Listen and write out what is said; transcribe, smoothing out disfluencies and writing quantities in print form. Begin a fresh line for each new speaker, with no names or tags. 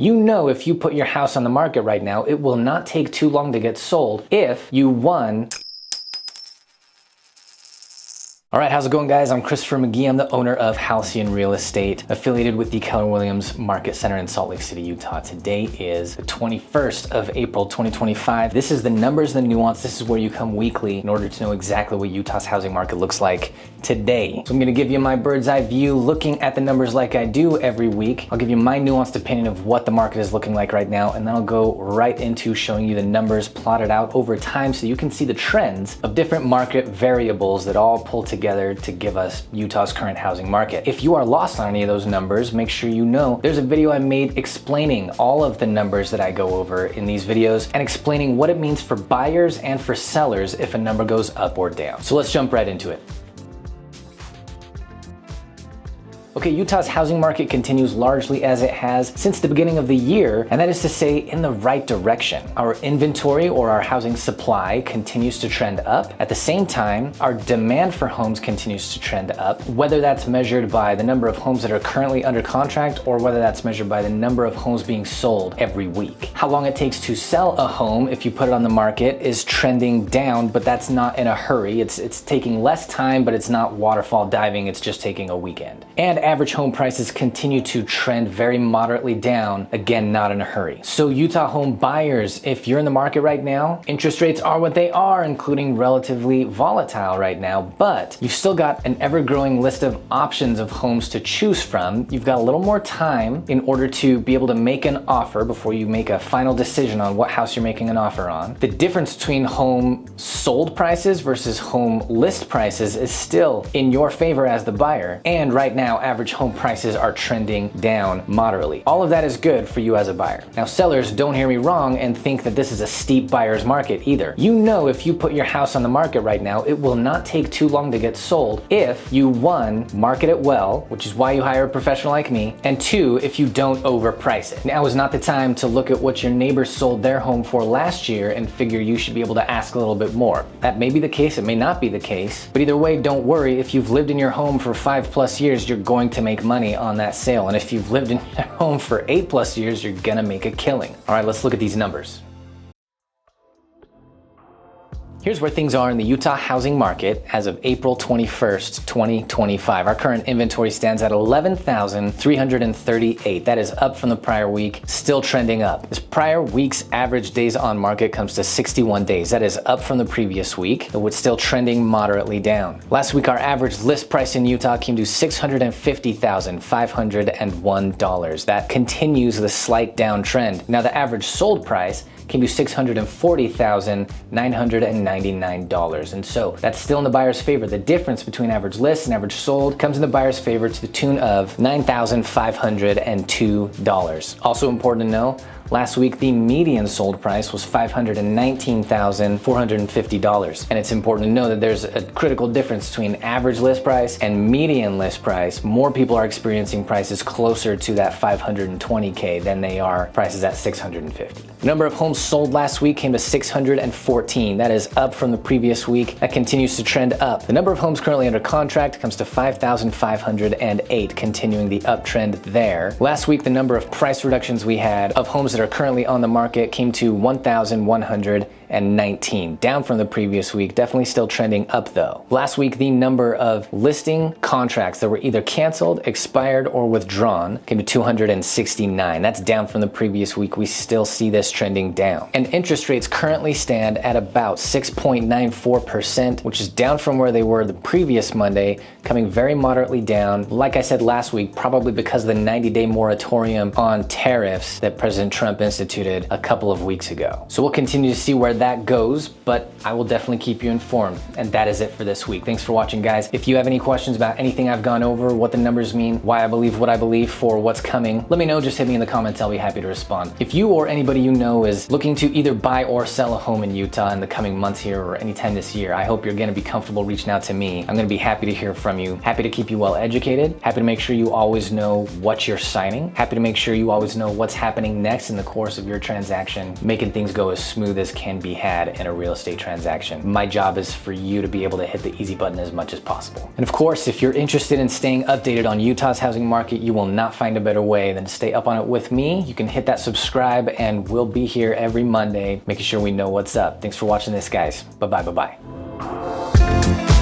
You know, if you put your house on the market right now, it will not take too long to get sold if you, one, all right, how's it going, guys? I'm Christopher McGee. I'm the owner of Halcyon Real Estate, affiliated with the Keller Williams Market Center in Salt Lake City, Utah. Today is the 21st of April, 2025. This is the numbers, the nuance. This is where you come weekly in order to know exactly what Utah's housing market looks like today. So I'm gonna give you my bird's eye view, looking at the numbers like I do every week. I'll give you my nuanced opinion of what the market is looking like right now, and then I'll go right into showing you the numbers plotted out over time so you can see the trends of different market variables that all pull together to give us Utah's current housing market. If you are lost on any of those numbers, make sure you know there's a video I made explaining all of the numbers that I go over in these videos and explaining what it means for buyers and for sellers if a number goes up or down. So let's jump right into it. Okay, Utah's housing market continues largely as it has since the beginning of the year, and that is to say, in the right direction. Our inventory, or our housing supply, continues to trend up. At the same time, our demand for homes continues to trend up, whether that's measured by the number of homes that are currently under contract or whether that's measured by the number of homes being sold every week. How long it takes to sell a home if you put it on the market is trending down, but that's not in a hurry. It's taking less time, but it's not waterfall diving, it's just taking a weekend. And average home prices continue to trend very moderately down, again, not in a hurry. So Utah home buyers, if you're in the market right now, interest rates are what they are, including relatively volatile right now, but you've still got an ever-growing list of options of homes to choose from. You've got a little more time in order to be able to make an offer before you make a final decision on what house you're making an offer on. The difference between home sold prices versus home list prices is still in your favor as the buyer, and right now, average home prices are trending down moderately. All of that is good for you as a buyer. Now, sellers, don't hear me wrong and think that this is a steep buyer's market either. You know, if you put your house on the market right now, it will not take too long to get sold if you, one, market it well, which is why you hire a professional like me, and two, if you don't overprice it. Now is not the time to look at what your neighbors sold their home for last year and figure you should be able to ask a little bit more. That may be the case, it may not be the case, but either way, don't worry. If you've lived in your home for 5+ years, you're going to make money on that sale. And if you've lived in your home for 8+ years, you're gonna make a killing. All right, let's look at these numbers. Here's where things are in the Utah housing market as of April 21st, 2025. Our current inventory stands at 11,338. That is up from the prior week, still trending up. This prior week's average days on market comes to 61 days. That is up from the previous week, though it's still trending moderately down. Last week, our average list price in Utah came to $650,501. That continues the slight downtrend. Now, the average sold price came to $640,999. And so that's still in the buyer's favor. The difference between average list and average sold comes in the buyer's favor to the tune of $9,502. Also important to know, last week, the median sold price was $519,450. And it's important to know that there's a critical difference between average list price and median list price. More people are experiencing prices closer to that $520K than they are prices at $650. The number of homes sold last week came to 614. That is up from the previous week. That continues to trend up. The number of homes currently under contract comes to 5,508, continuing the uptrend there. Last week, the number of price reductions we had of homes that are currently on the market came to 1,119, down from the previous week. Definitely still trending up though. Last week, the number of listing contracts that were either canceled, expired, or withdrawn came to 269. That's down from the previous week. We still see this trending down. And interest rates currently stand at about 6.94%, which is down from where they were the previous Monday, coming very moderately down. Like I said last week, probably because of the 90-day moratorium on tariffs that President Trump instituted a couple of weeks ago. So we'll continue to see where that goes, but I will definitely keep you informed. And that is it for this week. Thanks for watching, guys. If you have any questions about anything I've gone over, what the numbers mean, why I believe what I believe for what's coming, let me know. Just hit me in the comments. I'll be happy to respond. If you or anybody you know is looking to either buy or sell a home in Utah in the coming months here or anytime this year, I hope you're going to be comfortable reaching out to me. I'm going to be happy to hear from you, happy to keep you well educated, happy to make sure you always know what you're signing, happy to make sure you always know what's happening next in the course of your transaction, making things go as smooth as can be had in a real estate transaction. My job is for you to be able to hit the easy button as much as possible. And of course, if you're interested in staying updated on Utah's housing market, you will not find a better way than to stay up on it with me. You can hit that subscribe and we'll be here every Monday, making sure we know what's up. Thanks for watching this, guys. Bye-bye, bye-bye.